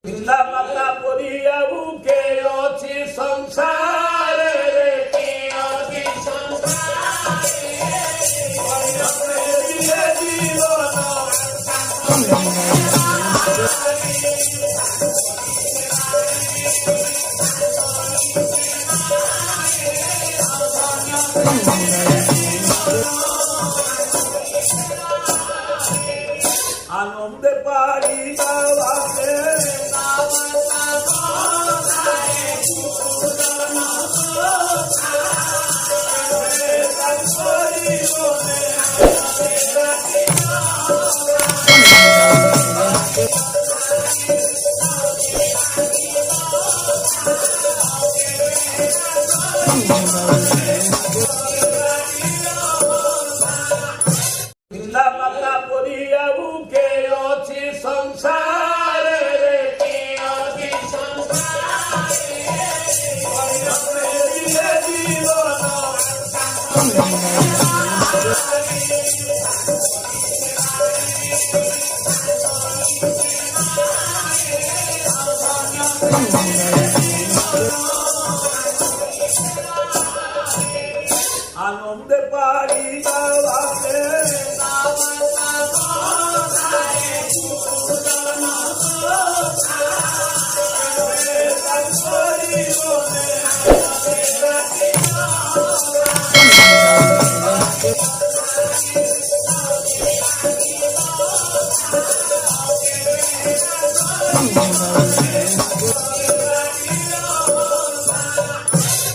পিতা মাতা পড়িয়া বুকে অছি সংসারে রে কি অছি সংসারে দিলে জীবন আনন্দে পারি গাওয়ারে পিতা মাতা পড়িয়া বুকে অছি সংসারে রে কি অছি সংসারে দিলে জীবন Come on,